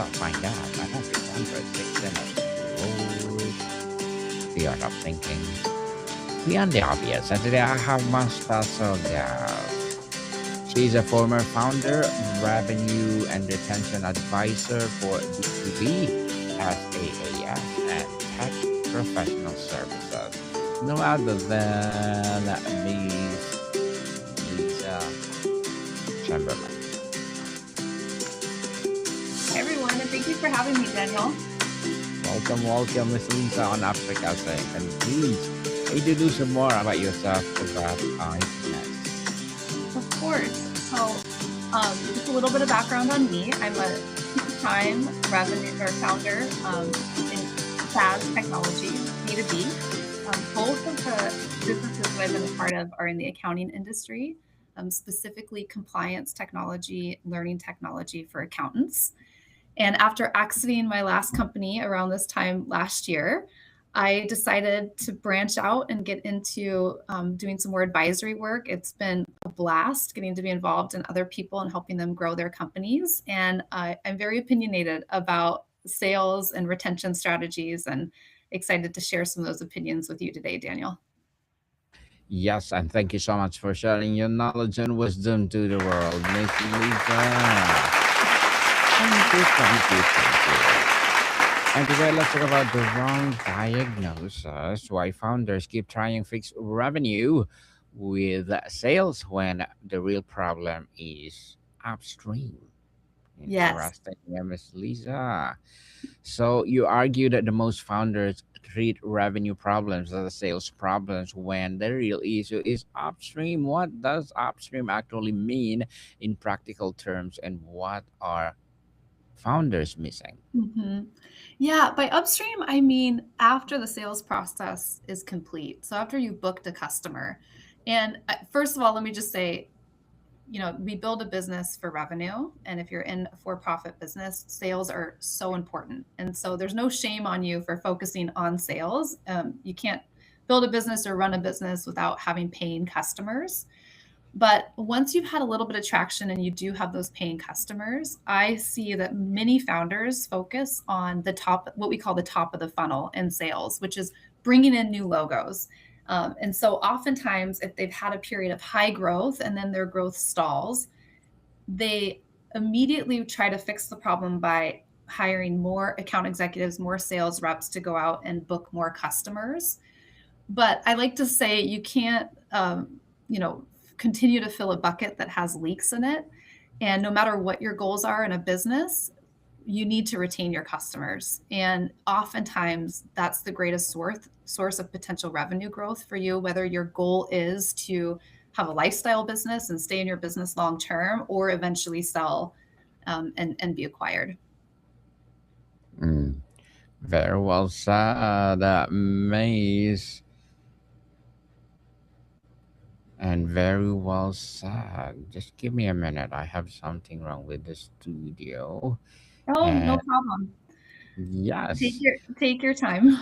find out. I have remembered fixing the art of thinking beyond the obvious. And today I have Master Sogas. She's a former founder, revenue and retention advisor for B2B, SaaS, and tech professional services. No other than Miss Lisa Chamberlain. Hi, everyone, and thank you for having me, Daniel. Welcome, welcome, Miss Lisa on Africa Say. And please introduce some more about yourself to that internet. Of course. Just a little bit of background on me. I'm a two-time revenue or founder in SaaS technology, B2B. Both of the businesses that I've been a part of are in the accounting industry, specifically compliance technology, learning technology for accountants. And after exiting my last company around this time last year, I decided to branch out and get into doing some more advisory work. It's been a blast getting to be involved in other people and helping them grow their companies. And I'm very opinionated about sales and retention strategies and excited to share some of those opinions with you today, Daniel. Yes, and thank you so much for sharing your knowledge and wisdom to the world, Miss Lisa. Thank you. And today, let's talk about the wrong diagnosis. Why founders keep trying to fix revenue with sales when the real problem is upstream. Yes. Interesting, yeah, Miss Lisa. So you argue that the most founders treat revenue problems as sales problems when the real issue is upstream. What does upstream actually mean in practical terms, and what are founders missing? Mhm. Yeah, by upstream, I mean after the sales process is complete. So after you've booked a customer. And first of all, let me just say, we build a business for revenue. And if you're in a for-profit business, sales are so important. And so there's no shame on you for focusing on sales. You can't build a business or run a business without having paying customers. But once you've had a little bit of traction and you do have those paying customers, I see that many founders focus on the top, what we call the top of the funnel in sales, which is bringing in new logos. And so oftentimes, if they've had a period of high growth and then their growth stalls, they immediately try to fix the problem by hiring more account executives, more sales reps to go out and book more customers. But I like to say you can't, you know, continue to fill a bucket that has leaks in it. And no matter what your goals are in a business, you need to retain your customers. And oftentimes that's the greatest source of potential revenue growth for you, whether your goal is to have a lifestyle business and stay in your business long term or eventually sell and be acquired. Mm, very well said, Maze. And very well said. Just give me a minute. I have something wrong with the studio. Oh, no And problem. Take yes. your take your time.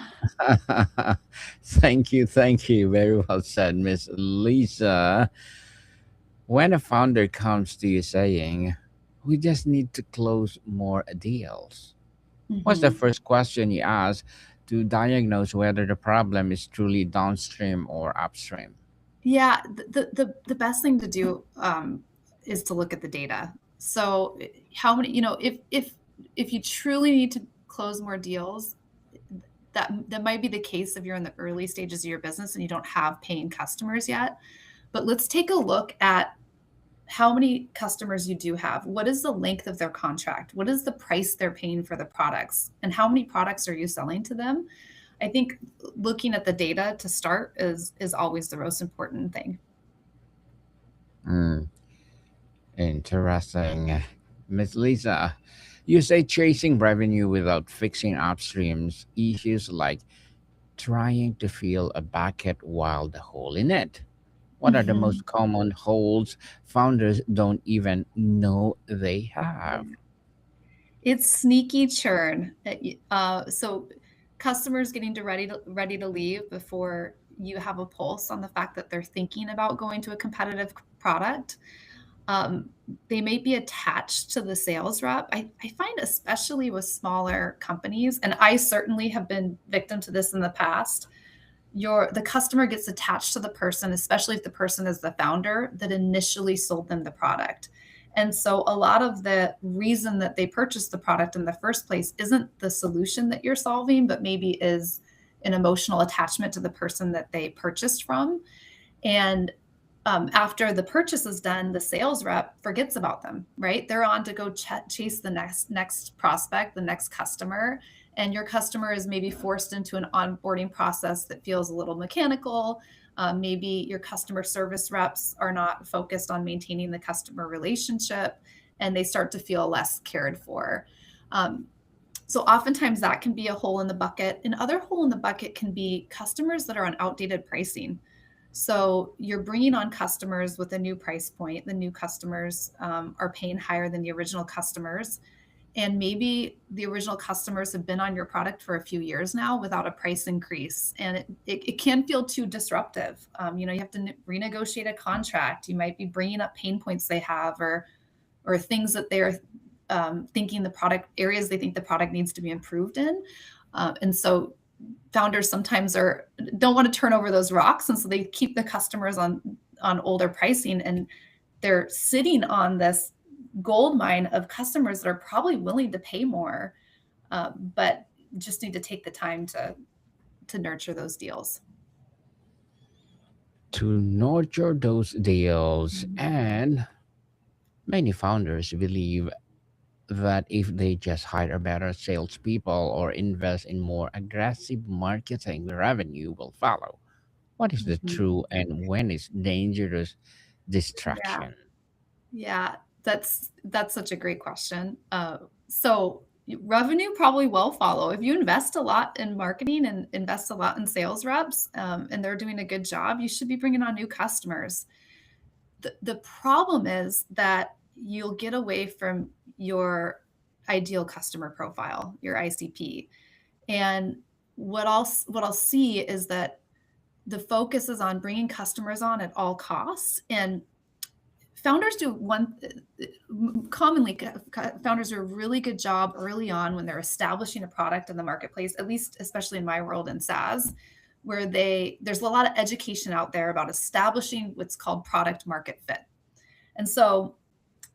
Thank you. Very well said, Miss Lisa. When a founder comes to you saying, we just need to close more deals, what's the Mhm. first question you ask to diagnose whether the problem is truly downstream or upstream? Yeah, the best thing to do is to look at the data. So how many, if you truly need to close more deals, that might be the case if you're in the early stages of your business and you don't have paying customers yet. But let's take a look at how many customers you do have. What is the length of their contract? What is the price they're paying for the products? And how many products are you selling to them? I think looking at the data to start is always the most important thing. Mm, interesting. Miss Lisa, you say chasing revenue without fixing upstreams issues like trying to fill a bucket while the hole in it. What are the Mhm. most common holes founders don't even know they have? It's sneaky churn. So customers getting ready to leave before you have a pulse on the fact that they're thinking about going to a competitive product. Um, they may be attached to the sales rep. I find, especially with smaller companies, and I certainly have been victim to this in the past, the customer gets attached to the person, especially if the person is the founder that initially sold them the product. And so a lot of the reason that they purchased the product in the first place isn't the solution that you're solving, but maybe is an emotional attachment to the person that they purchased from. And after the purchase is done, the sales rep forgets about them, right? They're on to go chase the next prospect, the next customer, and your customer is maybe forced into an onboarding process that feels a little mechanical. Maybe your customer service reps are not focused on maintaining the customer relationship, and they start to feel less cared for. Um, so oftentimes that can be a hole in the bucket. Another hole in the bucket can be customers that are on outdated pricing. So you're bringing on customers with a new price point. The new customers are paying higher than the original customers. And maybe the original customers have been on your product for a few years now without a price increase. And it can feel too disruptive. You have to renegotiate a contract. You might be bringing up pain points they have, or things that they're thinking the product areas they think the product needs to be improved in. And so founders sometimes don't want to turn over those rocks, and so they keep the customers on older pricing, and they're sitting on this gold mine of customers that are probably willing to pay more, but just need to take the time to nurture those deals. To nurture those deals, Mhm. and many founders believe that if they just hire better salespeople or invest in more aggressive marketing, the revenue will follow. What is the Mhm. true and when is dangerous Yeah, distraction? yeah, that's such a great question. So revenue probably will follow if you invest a lot in marketing and invest a lot in sales reps, and they're doing a good job. You should be bringing on new customers. The problem is that you'll get away from your ideal customer profile, your ICP. And what I'll see is that the focus is on bringing customers on at all costs. And founders do one commonly founders do a really good job early on when they're establishing a product in the marketplace, at least especially in my world in SaaS, where there's a lot of education out there about establishing what's called product market fit. And so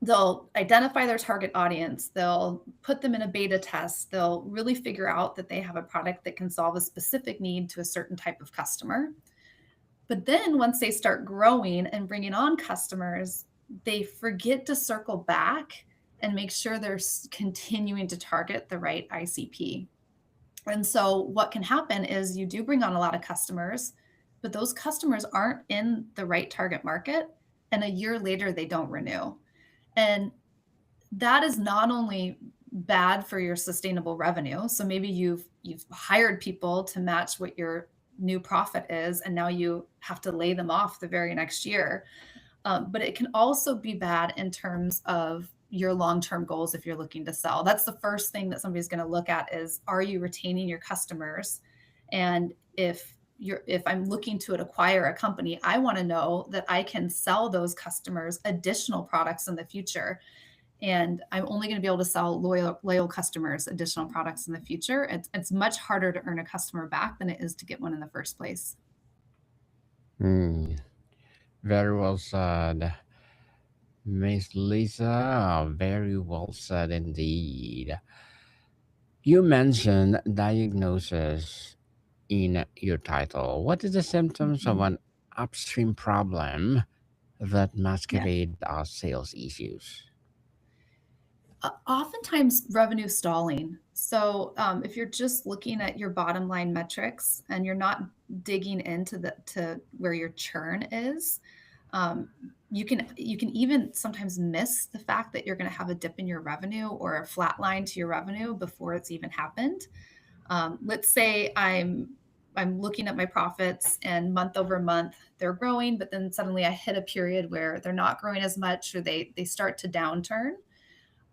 they'll identify their target audience, they'll put them in a beta test, they'll really figure out that they have a product that can solve a specific need to a certain type of customer. But then once they start growing and bringing on customers, they forget to circle back and make sure they're continuing to target the right ICP. And so what can happen is you do bring on a lot of customers, but those customers aren't in the right target market. And a year later, they don't renew. And that is not only bad for your sustainable revenue. So maybe you've hired people to match what your new profit is, and now you have to lay them off the very next year. But it can also be bad in terms of your long-term goals if you're looking to sell. That's the first thing that somebody's going to look at is, are you retaining your customers? And if I'm looking to acquire a company, I want to know that I can sell those customers additional products in the future. And I'm only going to be able to sell loyal customers additional products in the future. It's much harder to earn a customer back than it is to get one in the first place. Hmm, very well said, Miss Lisa. Very well said indeed. You mentioned diagnosis in your title. What is the symptoms of Mhm. an upstream problem that Yeah. masquerade as sales issues? Oftentimes revenue stalling. So if you're just looking at your bottom line metrics and you're not digging into the to where your churn is, um, you can even sometimes miss the fact that you're going to have a dip in your revenue or a flat line to your revenue before it's even happened. Let's say I'm looking at my profits and month over month they're growing, but then suddenly I hit a period where they're not growing as much, or they start to downturn.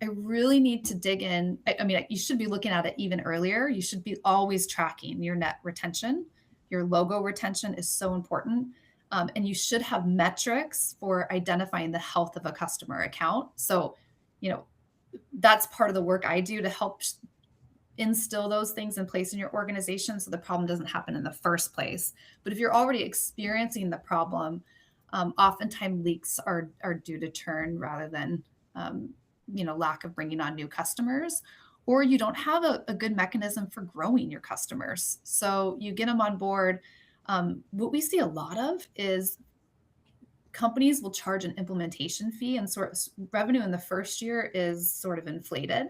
I really need to dig in. I mean, you should be looking at it even earlier. You should be always tracking your net retention. Your logo retention is so important. And you should have metrics for identifying the health of a customer account. So, you know, that's part of the work I do to help instill those things in place in your organization so the problem doesn't happen in the first place. But if you're already experiencing the problem, oftentimes leaks are due to churn rather than lack of bringing on new customers, or you don't have a good mechanism for growing your customers. So you get them on board. What we see a lot of is companies will charge an implementation fee, and sort of revenue in the first year is sort of inflated,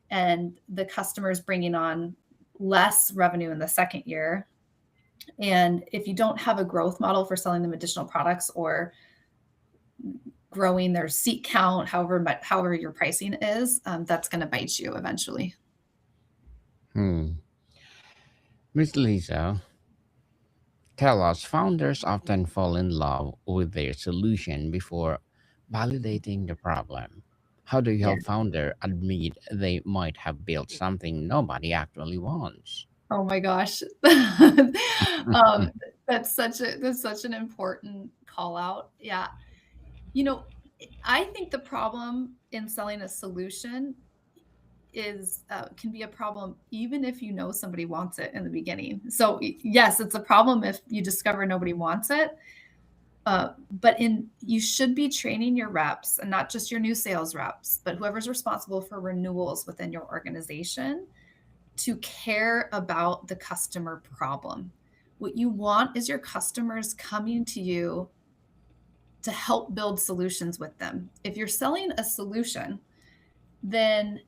and the customer is bringing on less revenue in the second year. And if you don't have a growth model for selling them additional products or growing their seat count, however your pricing is, that's going to bite you eventually. Hmm. Miss Lisa, tell us, founders often fall in love with their solution before validating the problem. How do you Yeah. help founder admit they might have built something nobody actually wants? Oh my gosh. That's such an important call out. Yeah. You know, I think the problem in selling a solution is can be a problem even if you know somebody wants it in the beginning. So yes, it's a problem if you discover nobody wants it. But you should be training your reps, and not just your new sales reps, but whoever's responsible for renewals within your organization, to care about the customer problem. What you want is your customers coming to you to help build solutions with them. If you're selling a solution, then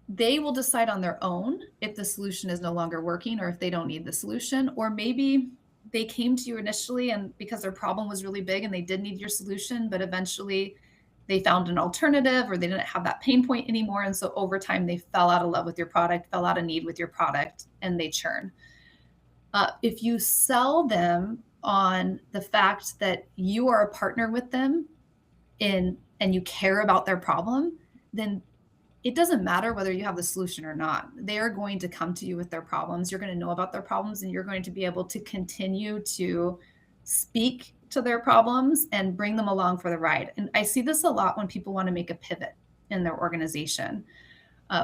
they will decide on their own if the solution is no longer working or if they don't need the solution. Or maybe they came to you initially and because their problem was really big and they did need your solution, but eventually they found an alternative or they didn't have that pain point anymore. And so over time, they fell out of love with your product, fell out of need with your product, and they churn. If you sell them on the fact that you are a partner with them and you care about their problem, then it doesn't matter whether you have the solution or not. They are going to come to you with their problems. You're going to know about their problems, and you're going to be able to continue to speak to their problems and bring them along for the ride. And I see this a lot when people want to make a pivot in their organization.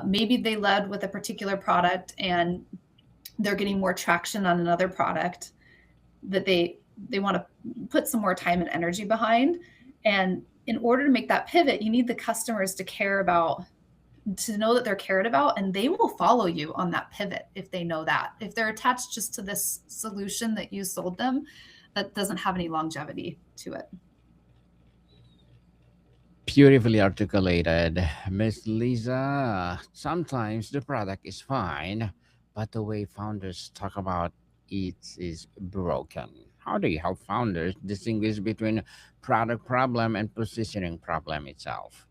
Maybe they led with a particular product and they're getting more traction on another product that they want to put some more time and energy behind. And in order to make that pivot, you need the customers to know that they're cared about, and they will follow you on that pivot if they know that. If they're attached just to this solution that you sold them, that doesn't have any longevity to it. Beautifully articulated, Miss Lisa. Sometimes the product is fine, but the way founders talk about it is broken. How do you help founders distinguish between product problem and positioning problem itself?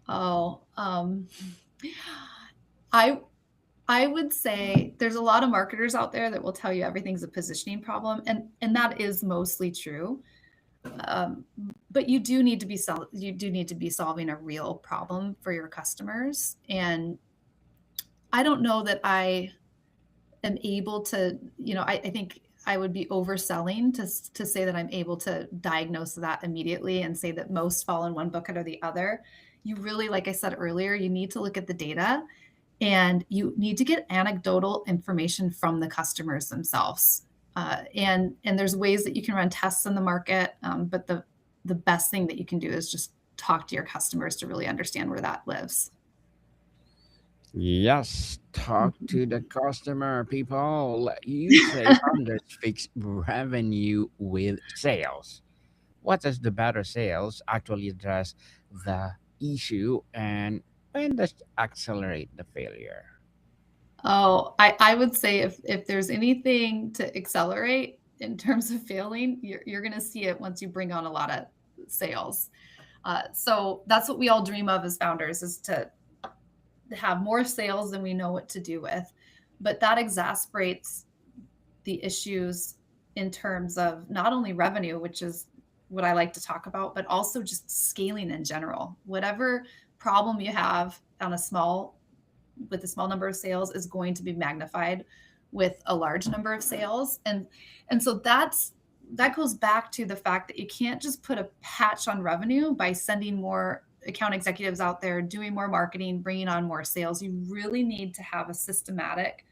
Oh, I I would say there's a lot of marketers out there that will tell you everything's a positioning problem, and that is mostly true. Um, but you do need to be solving a real problem for your customers. And I don't know that I am able to, I think I would be overselling to say that I'm able to diagnose that immediately and say that most fall in one bucket or the other. You really, like I said earlier, you need to look at the data, and you need to get anecdotal information from the customers themselves. And there's ways that you can run tests in the market, but the best thing that you can do is just talk to your customers to really understand where that lives. Yes, talk Mhm. to the customer, people. You say founders fix revenue with sales. What does the better sales actually address the issue, and when does it accelerate the failure? Oh, I would say if there's anything to accelerate in terms of failing, you're going to see it once you bring on a lot of sales. So that's what we all dream of as founders, is to have more sales than we know what to do with. But that exasperates the issues in terms of not only revenue, which is what I like to talk about, but also just scaling in general. Whatever problem you have with a small number of sales is going to be magnified with a large number of sales. And so that goes back to the fact that you can't just put a patch on revenue by sending more account executives out there, doing more marketing, bringing on more sales. You really need to have a systematic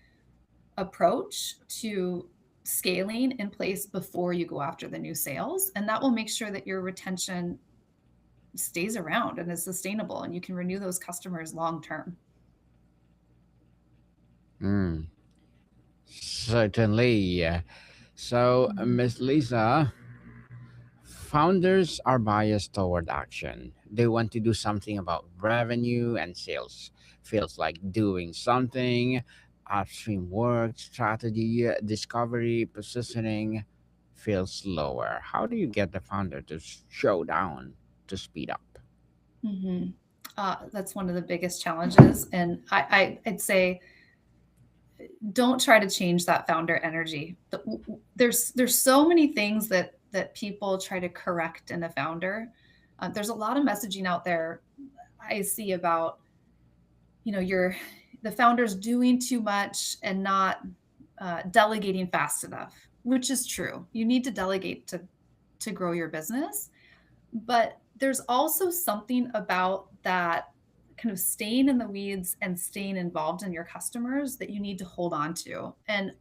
approach to scaling in place before you go after the new sales. And that will make sure that your retention stays around and is sustainable and you can renew those customers long term. Mm, certainly. So, Miss Lisa, founders are biased toward action. They want to do something about revenue and sales. Feels like doing something, upstream work, strategy, discovery, positioning feels slower. How do you get the founder to show down to speed up? Mm-hmm. That's one of the biggest challenges. And I'd say don't try to change that founder energy. There's so many things that people try to correct in a founder. There's a lot of messaging out there I see about, you're the founder's doing too much and not delegating fast enough, which is true. You need to delegate to grow your business, but there's also something about that kind of staying in the weeds and staying involved in your customers that you need to hold on to. And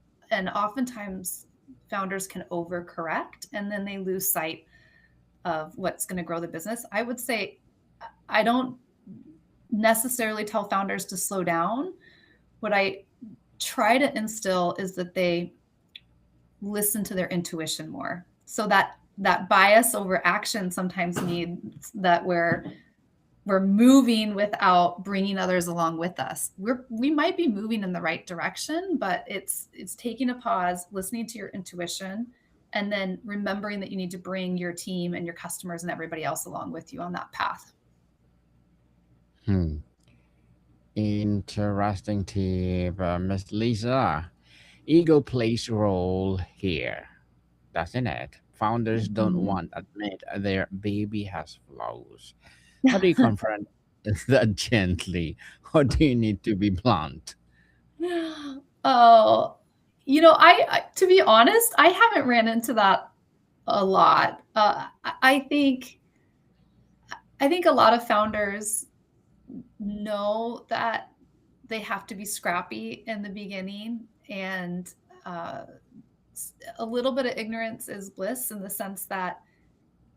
oftentimes founders can overcorrect and then they lose sight of what's going to grow the business. I would say I don't necessarily tell founders to slow down. What I try to instill is that they listen to their intuition more. So that bias over action sometimes means that we're moving without bringing others along with us. We might be moving in the right direction, but it's taking a pause, listening to your intuition, and then remembering that you need to bring your team and your customers and everybody else along with you on that path. Hmm. Interesting tip, Miss Lisa. Ego plays a role here, doesn't it? Founders don't Mhm. want to admit their baby has flaws. How do you confront that gently? Or do you need to be blunt? Oh, to be honest, I haven't ran into that a lot. I think a lot of founders know that they have to be scrappy in the beginning, and uh, a little bit of ignorance is bliss in the sense that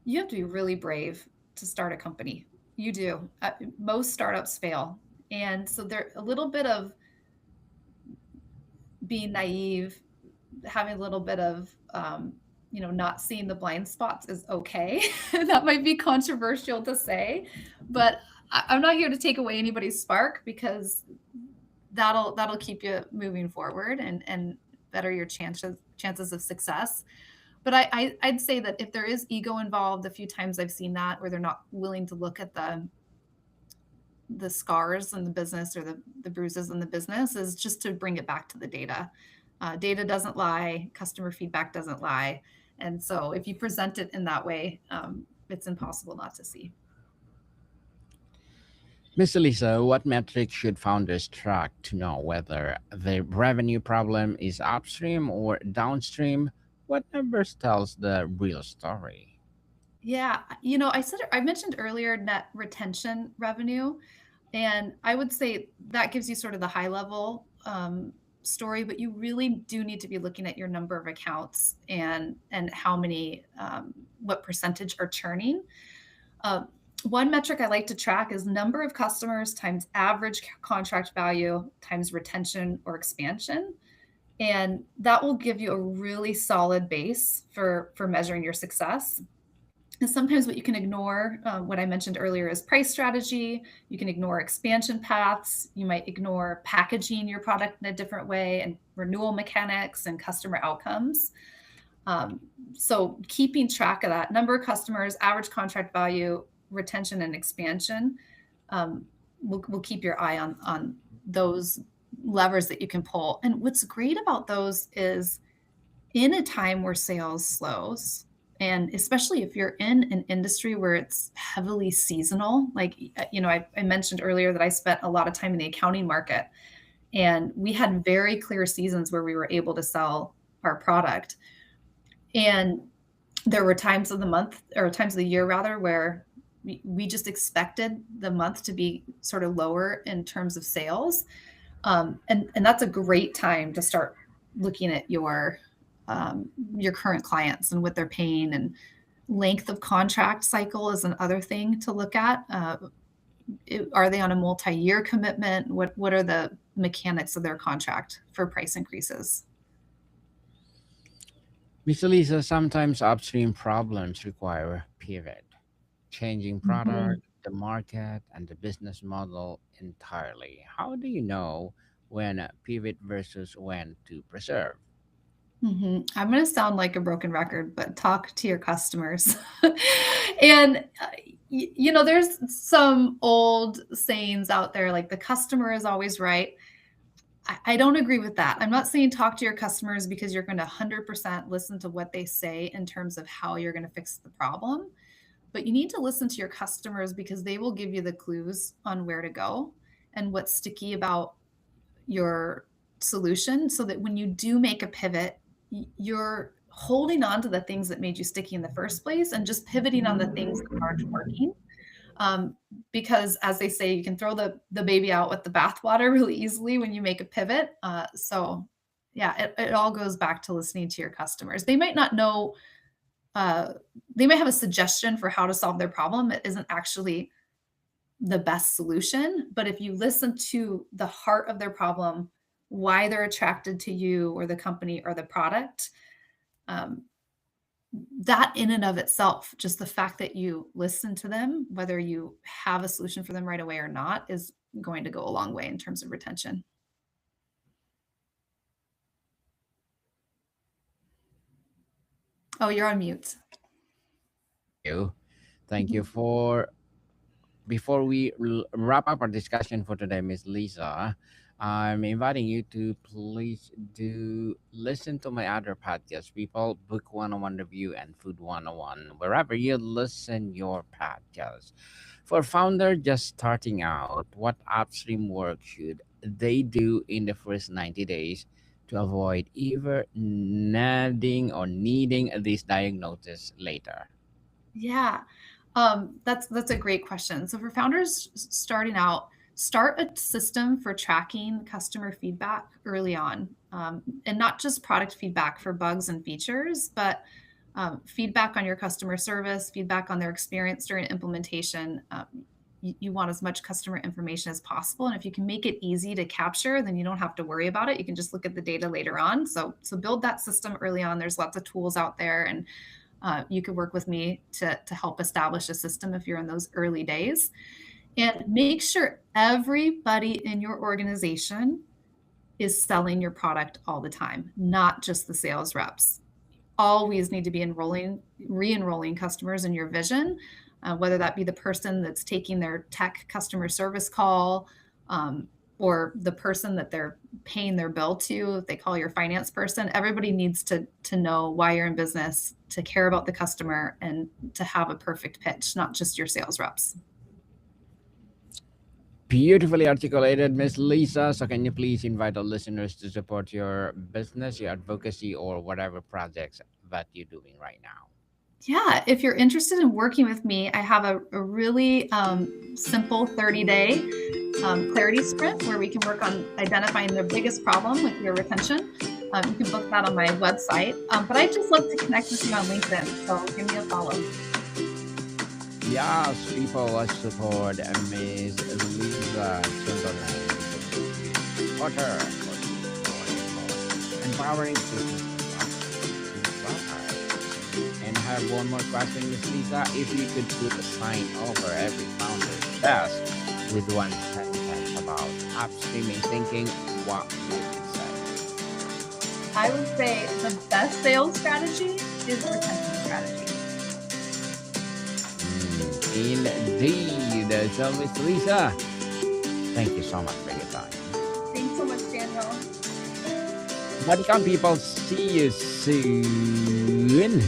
you have to be really brave to start a company. You do. Most startups fail, and so there a little bit of being naive, having a little bit of not seeing the blind spots is okay. That might be controversial to say, but I'm not here to take away anybody's spark because that'll keep you moving forward and better your chances of success. But I'd say that if there is ego involved, a few times I've seen that where they're not willing to look at the scars in the business or the bruises in the business, is just to bring it back to the data. Data doesn't lie, customer feedback doesn't lie. And so if you present it in that way, it's impossible not to see. Miss Elisa, what metrics should founders track to know whether the revenue problem is upstream or downstream? What numbers tells the real story? Yeah, I mentioned earlier net retention revenue, and I would say that gives you sort of the high level story, but you really do need to be looking at your number of accounts and how many what percentage are churning. Uh, One metric I like to track is number of customers times average contract value times retention or expansion, and that will give you a really solid base for measuring your success. And sometimes what you can ignore, what I mentioned earlier, is price strategy. You can ignore expansion paths. You might ignore packaging your product in a different way and renewal mechanics and customer outcomes. Um, so keeping track of that number of customers, average contract value, retention, and expansion will keep your eye on those levers that you can pull. And what's great about those is in a time where sales slows, and especially if you're in an industry where it's heavily seasonal, like I mentioned earlier that I spent a lot of time in the accounting market, and we had very clear seasons where we were able to sell our product. And There were times of the month or times of the year rather where we just expected the month to be sort of lower in terms of sales. And that's a great time to start looking at your current clients and what they're paying, and length of contract cycle is another thing to look at. Are they on a multi-year commitment? What are the mechanics of their contract for price increases? Miss Lisa, sometimes upstream problems require pivot, changing Mhm. product, the market, and the business model entirely. How do you know when pivot versus when to preserve? I'm going to sound like a broken record, but talk to your customers. And, there's some old sayings out there like the customer is always right. I don't agree with that. I'm not saying talk to your customers because you're going to 100% listen to what they say in terms of how you're going to fix the problem. But you need to listen to your customers because they will give you the clues on where to go and what's sticky about your solution, so that when you do make a pivot, you're holding on to the things that made you sticky in the first place and just pivoting on the things that aren't working. Um, because as they say, you can throw the baby out with the bathwater really easily when you make a pivot. So yeah, it all goes back to listening to your customers. They might not know, uh, they might have a suggestion for how to solve their problem. It isn't actually the best solution. But if you listen to the heart of their problem, why they're attracted to you or the company or the product, um, that in and of itself, just the fact that you listen to them, whether you have a solution for them right away or not, is going to go a long way in terms of retention. Oh, you're on mute. You. Thank you for before we wrap up our discussion for today, Miss Lisa, I'm inviting you to please do listen to my other podcasts, People Book 101 Review and Food 101, wherever you listen your podcast. For founder just starting out, what upstream work should they do in the first 90 days to avoid either needing this diagnosis later? Yeah. That's a great question. So for founders starting out, start a system for tracking customer feedback early on, and not just product feedback for bugs and features, but feedback on your customer service, feedback on their experience during implementation. You want as much customer information as possible, and if you can make it easy to capture, then you don't have to worry about it. You can just look at the data later on. So build that system early on. There's lots of tools out there, and you could work with me to help establish a system if you're in those early days. And make sure everybody in your organization is selling your product all the time, not just the sales reps. Always need to be re-enrolling customers in your vision, whether that be the person that's taking their tech customer service call, or the person that they're paying their bill to. If they call your finance person, everybody needs to know why you're in business, to care about the customer, and to have a perfect pitch, not just your sales reps. Beautifully articulated, Miss Lisa. So, can you please invite the listeners to support your business, your advocacy, or whatever projects that you're doing right now? Yeah, if you're interested in working with me, I have a really simple 30-day clarity sprint where we can work on identifying the biggest problem with your retention. You can book that on my website. But I'd just love to connect with you on LinkedIn, so give me a follow. Yes, people, let's support Miss Lisa Chamberlain. Support her for empowering business. And I have one more question, Miss Lisa. If you could put a sign over every founder's desk with one sentence about upstreaming thinking, what would it say? I would say the best sales strategy is retention strategy. Indeed. So, Miss Lisa, thank you so much for your time. Thanks so much, Daniel. Welcome, people. See you soon.